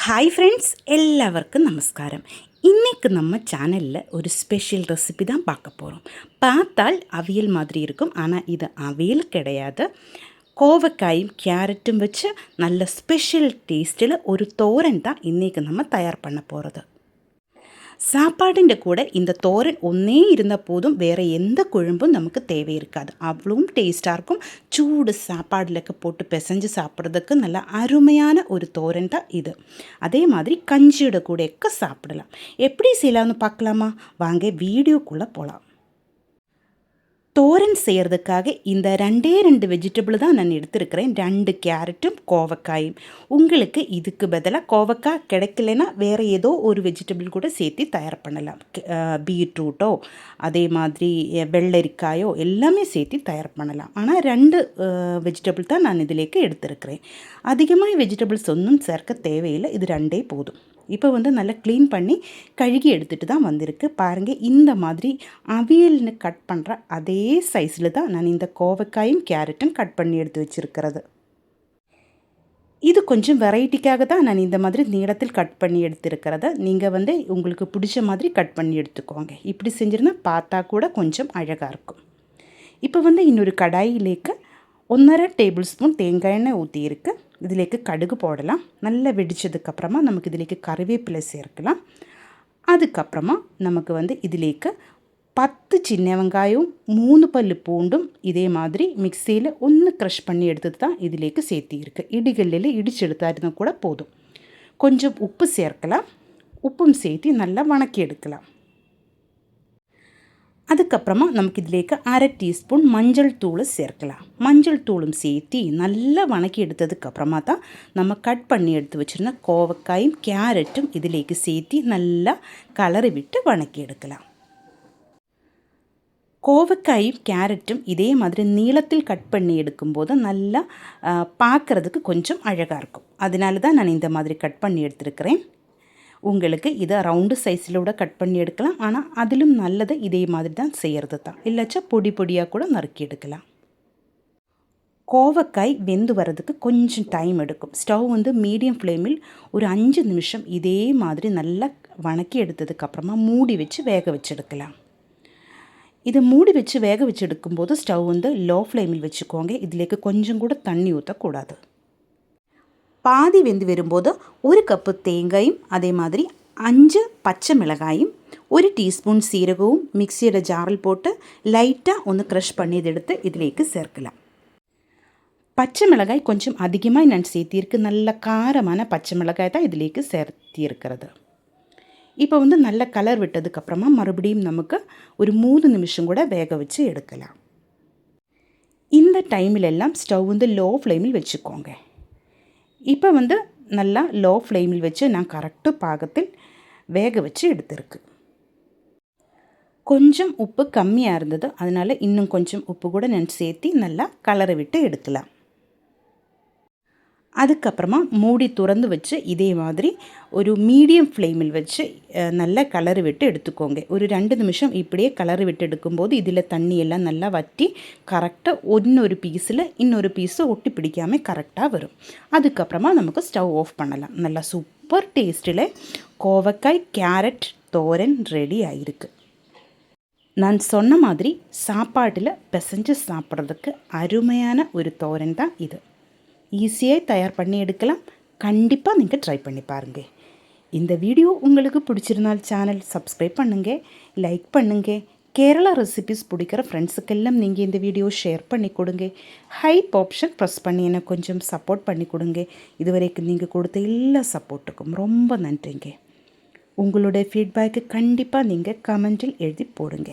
Hi ഫ്ரெண்ட்ஸ், எல்லாருக்கும் நமஸ்காரம். இன்றைக்கு நம்ம சேனலில் ஒரு ஸ்பெஷல் ரெசிபி தான் பார்க்க போகிறோம். பார்த்தால் அவியல் மாதிரி இருக்கும், ஆனால் இது அவியல் கிடையாது. கோவக்காயும் கேரட்டும் வச்சு நல்ல ஸ்பெஷல் டேஸ்ட்டில் ஒரு தோரன் தான் இன்றைக்கி நம்ம தயார் பண்ண போகிறது. சாப்பாடுன்ற கூட இந்த தோரன் ஒன்றே இருந்தால் போதும், வேறு எந்த குழம்பும் நமக்கு தேவை இருக்காது. அவ்வளவும் டேஸ்ட்டாக இருக்கும். சூடு சாப்பாடில் போட்டு பிசைஞ்சு சாப்பிட்றதுக்கு நல்ல அருமையான ஒரு தோரன் தான் இது. அதே மாதிரி கஞ்சியோட கூட சாப்பிடலாம். எப்படி செய்யலாம்னு பார்க்கலாமா? வாங்க வீடியோக்குள்ளே போகலாம். தோரன் செய்கிறதுக்காக இந்த ரெண்டு வெஜிடபிள் தான் நான் எடுத்துருக்கிறேன். 2 கேரட்டும் கோவக்காயும். உங்களுக்கு இதுக்கு பதிலாக கோவக்காய் கிடைக்கலன்னா வேறு ஏதோ ஒரு வெஜிடபிள் கூட சேர்த்து தயார் பண்ணலாம். பீட்ரூட்டோ அதே மாதிரி வெள்ளரிக்காயோ எல்லாமே சேர்த்து தயார் பண்ணலாம். ஆனால் 2 வெஜிடபிள் தான் நான் இதிலேக்கு எடுத்துருக்கிறேன். அதிகமாக வெஜிடபிள்ஸ் ஒன்றும் சேர்க்க தேவையில்லை, இது 2 போதும். இப்போ நல்லா க்ளீன் பண்ணி கழுகி எடுத்துகிட்டு தான் வந்திருக்கு. பாருங்கள், இந்த மாதிரி அவியல்னு கட் பண்ணுற அதே சைஸில் தான் நான் இந்த கோவக்காயும் கேரட்டும் கட் பண்ணி எடுத்து வச்சுருக்கிறது. இது கொஞ்சம் வெரைட்டிக்காக தான் நான் இந்த மாதிரி நீளத்தில் கட் பண்ணி எடுத்துருக்கிறத. நீங்கள் உங்களுக்கு பிடிச்ச மாதிரி கட் பண்ணி எடுத்துக்கோங்க. இப்படி செஞ்சிருந்தா பார்த்தா கூட கொஞ்சம் அழகாக இருக்கும். இப்போ இன்னொரு கடாயிலேக்கு 1.5 டேபிள் ஸ்பூன் தேங்காய் எண்ணெய் ஊற்றியிருக்கு. இதிலேக்கு கடுகு போடலாம். நல்லா வெடித்ததுக்கப்புறமா நமக்கு இதிலேக்கு கறிவேப்பிலை சேர்க்கலாம். அதுக்கப்புறமா நமக்கு இதிலேக்கு 10 சின்ன வெங்காயம், 3 பல்லு பூண்டும் இதே மாதிரி மிக்சியில் ஒன்று க்ரஷ் பண்ணி எடுத்தது தான் இதிலேக்கு சேர்த்திருக்கு. இடிகளில் இடித்து எடுத்தாருன்னா கூட போதும். கொஞ்சம் உப்பு சேர்க்கலாம். உப்பும் சேர்த்து நல்லா வணக்கி எடுக்கலாம். அதுக்கப்புறமா நமக்கு இதிலேக்கு 1/2 டீஸ்பூன் மஞ்சள் தூள் சேர்க்கலாம். மஞ்சள் தூளும் சேர்த்து நல்லா வணக்கி எடுத்ததுக்கப்புறமா தான் நம்ம கட் பண்ணி எடுத்து வச்சுருந்த கோவக்காயும் கேரட்டும் இதிலேக்கு சேர்த்து நல்லா கலரி விட்டு வணக்கி எடுக்கலாம். கோவக்காயும் கேரட்டும் இதே மாதிரி நீளத்தில் கட் பண்ணி எடுக்கும்போது நல்லா பார்க்குறதுக்கு கொஞ்சம் அழகாக இருக்கும். அதனால தான் நான் இந்த மாதிரி கட் பண்ணி எடுத்துருக்கிறேன். உங்களுக்கு இதை ரவுண்டு சைஸில் கூட கட் பண்ணி எடுக்கலாம். ஆனால் அதிலும் நல்லது இதே மாதிரி தான் செய்கிறது தான். இல்லாச்சா பொடி பொடியாக கூட நறுக்கி எடுக்கலாம். கோவக்காய் வெந்து வர்றதுக்கு கொஞ்சம் டைம் எடுக்கும். ஸ்டவ் மீடியம் ஃப்ளேமில் ஒரு 5 நிமிஷம் இதே மாதிரி நல்லா வணக்கி எடுத்ததுக்கப்புறமா மூடி வச்சு வேக வச்சு எடுக்கலாம். இதை மூடி வச்சு வேக வச்சு எடுக்கும்போது ஸ்டவ் லோ ஃப்ளேமில் வச்சுக்கோங்க. இதிலேக்கு கொஞ்சம் கூட தண்ணி ஊற்றக்கூடாது. பாதி வெந்து வரும்போது 1 கப்பு தேங்காயும் அதே மாதிரி 5 பச்சை மிளகாயும் 1 டீஸ்பூன் சீரகവും மிக்சியோட ஜாரில் போட்டு லைட்டாக ஒன்று க்ரஷ் பண்ணி எடுத்து இதிலேக்கு சேர்க்கலாம். பச்சை மிளகாய் கொஞ்சம் அதிகமாக நான் சேர்த்திருக்கு. நல்ல காரமான பச்சை மிளகாய் தான் இதிலேக்கு சேர்த்திருக்கிறது. இப்போ நல்ல கலர் விட்டதுக்கப்புறமா மறுபடியும் நமக்கு ஒரு 3 நிமிஷம் கூட வேக வச்சு எடுக்கலாம். இந்த டைமிலெல்லாம் ஸ்டவ் லோ ஃப்ளேமில் வச்சுக்கோங்க. இப்போ நல்லா லோ ஃப்ளேமில் வச்சு நான் கரெக்டு பாகத்தில் வேக வச்சு எடுத்துருக்கு. கொஞ்சம் உப்பு கம்மியாக இருந்தது, அதனால் இன்னும் கொஞ்சம் உப்பு கூட நான் சேர்த்து நல்லா கலரை விட்டு எடுக்கலாம். அதுக்கப்புறமா மூடி திறந்து வச்சு இதே மாதிரி ஒரு மீடியம் ஃப்ளேமில் வச்சு நல்லா கலரி விட்டு எடுத்துக்கோங்க. ஒரு 2 நிமிஷம் இப்படியே கலரி விட்டு எடுக்கும்போது இதில் தண்ணி எல்லாம் நல்லா வற்றி கரெக்டாக இன்னொரு பீஸில் இன்னொரு பீஸு ஒட்டி பிடிக்காமல் கரெக்டாக வரும். அதுக்கப்புறமா நமக்கு ஸ்டவ் ஆஃப் பண்ணலாம். நல்லா சூப்பர் டேஸ்ட்டில் கோவக்காய் கேரட் தோரன் ரெடி ஆகிருக்கு. நான் சொன்ன மாதிரி சாப்பாட்டில் பிசைஞ்சு சாப்பிட்றதுக்கு அருமையான ஒரு தோரன் தான் இது. ஈஸியாக தயார் பண்ணி எடுக்கலாம். கண்டிப்பாக நீங்கள் ட்ரை பண்ணி பாருங்கள். இந்த வீடியோ உங்களுக்கு பிடிச்சிருந்தால் சேனல் சப்ஸ்கிரைப் பண்ணுங்கள், லைக் பண்ணுங்கள். கேரளா ரெசிபிஸ் பிடிக்கிற ஃப்ரெண்ட்ஸுக்கெல்லாம் நீங்கள் இந்த வீடியோ ஷேர் பண்ணி கொடுங்க. ஹைப் ஆப்ஷன் ப்ரெஸ் பண்ணி எனக்கு கொஞ்சம் சப்போர்ட் பண்ணி கொடுங்க. இதுவரைக்கும் நீங்கள் கொடுத்த எல்லா சப்போர்ட்டுக்கும் ரொம்ப நன்றிங்க. உங்களுடைய ஃபீட்பேக்கு கண்டிப்பாக நீங்கள் கமெண்டில் எழுதி போடுங்க.